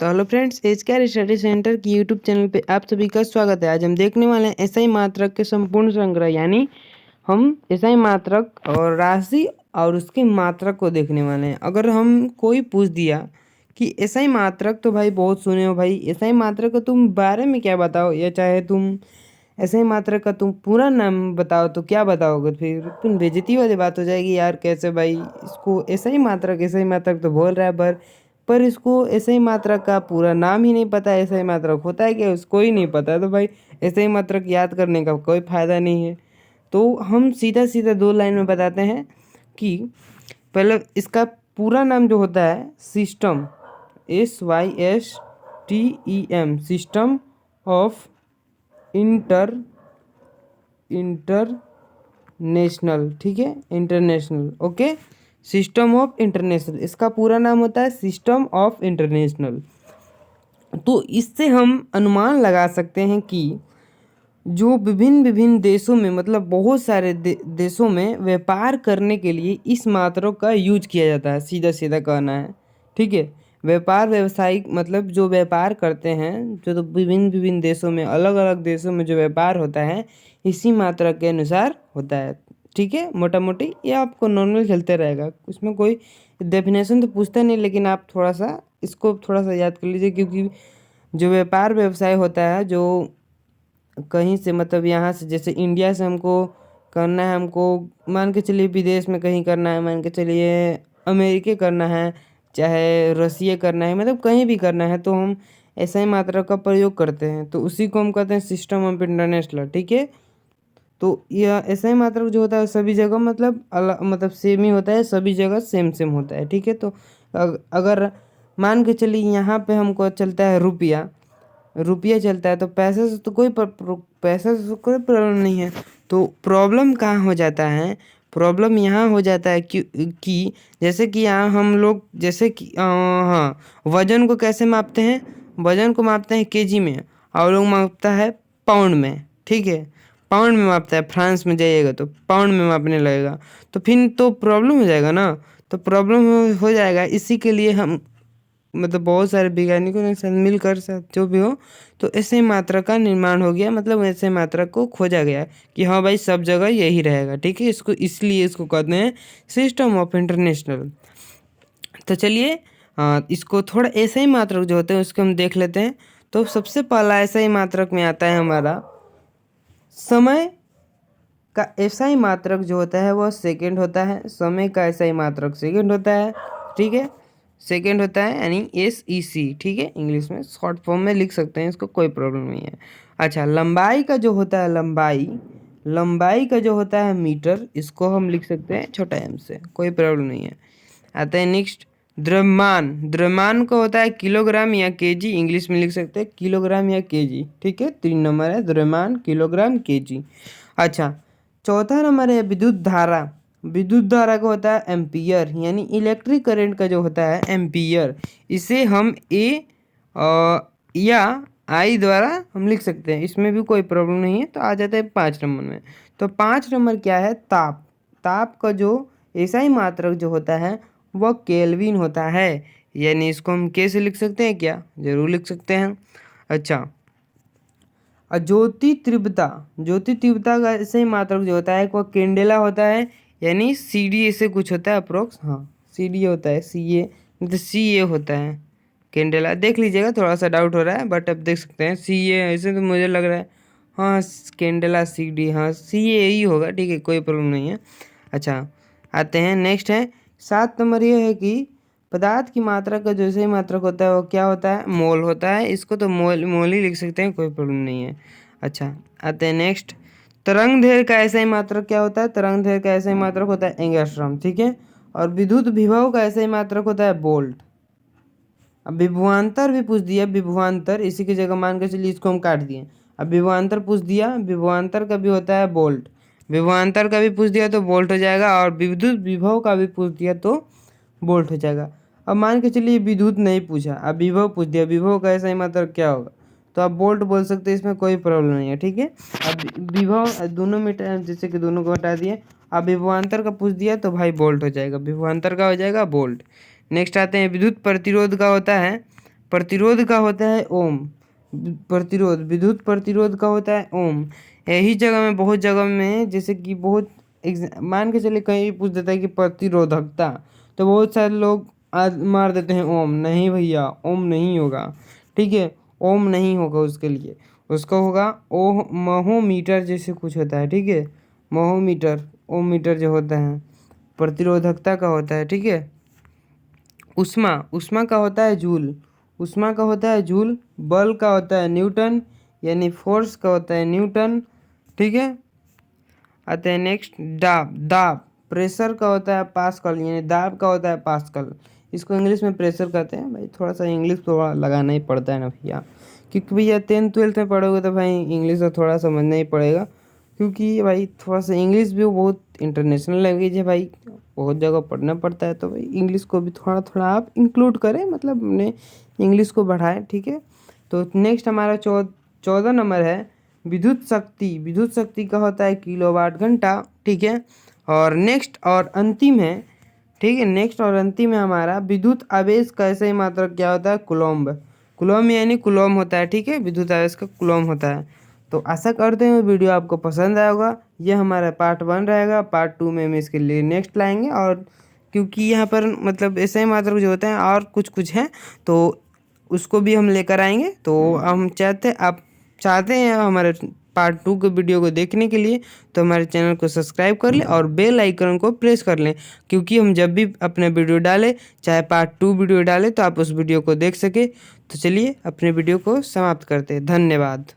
तो hello friends, H के study centre की यूट्यूब चैनल पे आप सभी का स्वागत है। आज हम देखने वाले हैं एसआई मात्रक के संपूर्ण संग्रह, यानी हम एसआई मात्रक और राशि और उसके मात्रक को देखने वाले हैं। अगर हम कोई पूछ दिया कि एसआई मात्रक तो भाई बहुत सुने हो, भाई एसआई मात्रक का तुम बारे में क्या बताओ, या चाहे तुम एसआई मात्रक का तुम पूरा नाम बताओ तो क्या बताओगे, फिर तुम बेइज्जती वाली बात हो जाएगी। यार कैसे भाई, इसको एसआई मात्रक तो बोल रहा है पर इसको एसआई मात्रक का पूरा नाम ही नहीं पता। एसआई मात्रक होता है क्या, उसको ही नहीं पता, तो भाई एसआई मात्रक याद करने का कोई फायदा नहीं है। तो हम सीधा सीधा दो लाइन में बताते हैं कि पहले इसका पूरा नाम जो होता है system, SYSTEM, system of international, ठीक है, international, okay. System of international, इसका पूरा नाम होता है सिस्टम ऑफ इंटरनेशनल। तो इससे हम अनुमान लगा सकते हैं कि जो विभिन्न विभिन्न देशों में, मतलब बहुत सारे देशों में व्यापार करने के लिए इस मात्रक का यूज किया जाता है, सीधा सीधा कहना है, ठीक है। व्यापार व्यवसायिक मतलब जो व्यापार करते हैं, जो तो विभिन्न विभिन्न देशों में, अलग अलग देशों में जो व्यापार होता है इसी मात्रक के अनुसार होता है, ठीक है। मोटा मोटी ये आपको नॉर्मल चलते रहेगा, उसमें कोई डेफिनेशन तो पूछता नहीं, लेकिन आप थोड़ा सा इसको थोड़ा सा याद कर लीजिए, क्योंकि जो व्यापार व्यवसाय होता है, जो कहीं से मतलब यहाँ से जैसे इंडिया से हमको करना है, हमको मान के चलिए विदेश में कहीं करना है, मान के चलिए अमेरिका करना है, चाहे रसिया करना है, मतलब कहीं भी करना है, तो हम ऐसा ही मात्रा का प्रयोग करते हैं, तो उसी को हम कहते हैं सिस्टम ऑफ इंटरनेशनल, ठीक है। तो यह ऐसा ही मात्रक जो होता है सभी जगह मतलब अलग, मतलब सेम ही होता है, सभी जगह सेम सेम होता है, ठीक है। तो अगर मान के चलिए यहाँ पे हमको चलता है रुपया, रुपया चलता है, तो पैसे से तो कोई प्रॉब्लम नहीं है। तो प्रॉब्लम कहाँ हो जाता है, प्रॉब्लम यहाँ हो जाता है कि जैसे कि यहाँ हम लोग जैसे कि हाँ, वजन को कैसे मापते हैं, वजन को मापते हैं केजी में, और लोग मापता है पाउंड में, ठीक है। पाउंड में मापता है, फ्रांस में जाइएगा तो पाउंड में मापने लगेगा, तो फिर तो प्रॉब्लम हो जाएगा ना। तो प्रॉब्लम हो जाएगा, इसी के लिए हम मतलब बहुत सारे वैज्ञानिकों ने साथ मिलकर साथ जो भी हो, तो ऐसे मात्रा का निर्माण हो गया, मतलब ऐसे मात्रा को खोजा गया कि हाँ भाई सब जगह यही रहेगा, ठीक है। इसको इसलिए इसको कहते हैं सिस्टम ऑफ इंटरनेशनल। तो चलिए इसको थोड़ा ऐसा ही मात्रक जो होते हैं उसको हम देख लेते हैं। तो सबसे पहला ऐसा ही मात्रक में आता है हमारा समय का ऐसा ही मात्रक जो होता है वह सेकंड होता है। समय का ऐसा ही मात्रक सेकंड होता है, ठीक है, सेकंड होता है, यानी SEC, ठीक है। इंग्लिश में शॉर्ट फॉर्म में लिख सकते हैं इसको, कोई प्रॉब्लम नहीं है। अच्छा, लंबाई का जो होता है, लंबाई का जो होता है मीटर, इसको हम लिख सकते हैं छोटा m से, कोई प्रॉब्लम नहीं है। आता है नेक्स्ट द्रव्यमान, द्रव्यमान का होता है किलोग्राम या केजी, इंग्लिश में लिख सकते हैं किलोग्राम या केजी, ठीक है। 3 नंबर है द्रव्यमान, किलोग्राम, केजी। अच्छा, चौथा नंबर है विद्युत धारा, विद्युत धारा का होता है एम्पियर, यानी इलेक्ट्रिक करंट का जो होता है एम्पियर, इसे हम या आई द्वारा हम लिख सकते हैं, इसमें भी कोई प्रॉब्लम नहीं है। तो आ जाता है 5 नंबर में। तो 5 नंबर क्या है, ताप, ताप का जो ऐसा ही मात्रक जो होता है वह केल्विन होता है, यानी इसको हम कैसे लिख सकते हैं, क्या जरूर लिख सकते हैं। अच्छा, ज्योति तीव्रता, ज्योति तीव्रता का ऐसे ही मात्रक जो होता है वह कैंडेला होता है, यानी CD से कुछ होता है अप्रोक्स, हाँ CD होता है, CA मतलब CA होता है, कैंडेला देख लीजिएगा, थोड़ा सा डाउट हो रहा है बट अब देख सकते हैं CA, ऐसे तो मुझे लग रहा है हाँ कैंडेला CD, हाँ CA ही होगा, ठीक है, कोई प्रॉब्लम नहीं है। अच्छा, आते हैं नेक्स्ट है 7 नंबर, ये है कि पदार्थ की मात्रा का जैसे ही मात्रक होता है वो क्या होता है, मोल होता है, इसको तो मोल मोल ही लिख सकते हैं, कोई प्रॉब्लम नहीं है। अच्छा, आते हैं नेक्स्ट, तरंग दैर्घ्य का ऐसा ही मात्रक क्या होता है, तरंग दैर्घ्य का ऐसा ही मात्रक होता है एंगस्ट्रॉम, ठीक है। और विद्युत विभव का ऐसा ही मात्रक होता है वोल्ट। अब विभवांतर भी पूछ दिया, विभवांतर इसी की जगह मान के चलिए इसको हम काट दिए, अब विभवांतर पूछ दिया, विभवांतर का भी होता है वोल्ट, विभवांतर का भी पूछ दिया तो वोल्ट हो जाएगा, और विद्युत विभव का भी पूछ दिया तो वोल्ट हो जाएगा। अब मान के चलिए विद्युत नहीं पूछा, अब विभव पूछ दिया, विभव का ऐसा ही मतलब क्या होगा, तो आप वोल्ट बोल सकते हैं, इसमें कोई प्रॉब्लम नहीं है, ठीक है। अब विभव दोनों में जैसे कि दोनों को हटा दिए, अब विभवांतर का पूछ दिया तो भाई वोल्ट हो जाएगा, विभवांतर का हो जाएगा वोल्ट। नेक्स्ट आते हैं विद्युत प्रतिरोध का होता है प्रतिरोध का होता है ओम। प्रतिरोध, विद्युत प्रतिरोध का होता है ओम। यही जगह में, बहुत जगह में, जैसे कि बहुत मान के चले कहीं भी पूछ देता है कि प्रतिरोधकता, तो बहुत सारे लोग आज मार देते हैं ओम। नहीं भैया, ओम नहीं होगा, ठीक है, ओम नहीं होगा उसके लिए, उसका होगा ओह महोमीटर जैसे कुछ होता है, ठीक है, महोमीटर, ओम मीटर जो होता है प्रतिरोधकता का होता है, ठीक है। उष्मा, उष्मा का होता है जूल, उष्मा का होता है जूल। बल का होता है न्यूटन, यानी फोर्स का होता है न्यूटन, ठीक है। आते हैं नेक्स्ट, दाब, दाब, प्रेशर का होता है पास्कल, यानी दाब का होता है पास्कल। इसको इंग्लिश में प्रेशर कहते हैं भाई, थोड़ा सा इंग्लिश थोड़ा लगाना ही पड़ता है ना भैया, क्योंकि भैया 10th 12th में पढ़ोगे तो भाई इंग्लिश तो थोड़ा समझना ही पड़ेगा, क्योंकि भाई थोड़ा सा इंग्लिश भी बहुत इंटरनेशनल लैंग्वेज है भाई, बहुत जगह पढ़ना पड़ता है, तो भाई इंग्लिश को भी थोड़ा थोड़ा आप इंक्लूड करें, मतलब अपने इंग्लिश को बढ़ाएं, ठीक है। तो नेक्स्ट हमारा 14 नंबर है विद्युत शक्ति। विद्युत शक्ति का होता है किलोवाट घंटा, ठीक है। और नेक्स्ट और अंतिम है, ठीक है, नेक्स्ट और अंतिम है हमारा विद्युत आवेश का ऐसा ही मात्रक क्या होता है, कुलम्ब। कुलम्ब यानी कुलम्ब होता है, ठीक है, विद्युत आवेश का कुलम्ब होता है। तो आशा करते हैं वीडियो आपको पसंद आया होगा। ये हमारा पार्ट 1 रहेगा, पार्ट 2 में हम इसके लिए नेक्स्ट लाएंगे। और क्योंकि यहाँ पर मतलब ऐसे ही मात्रक जो होते हैं और कुछ कुछ हैं, तो उसको भी हम लेकर आएंगे। तो हम आप चाहते हैं हमारे पार्ट 2 के वीडियो को देखने के लिए, तो हमारे चैनल को सब्सक्राइब कर लें और बेल आइकन को प्रेस कर लें, क्योंकि हम जब भी अपने वीडियो डालें, चाहे पार्ट 2 वीडियो डालें, तो आप उस वीडियो को देख सके। तो चलिए अपने वीडियो को समाप्त करते हैं, धन्यवाद।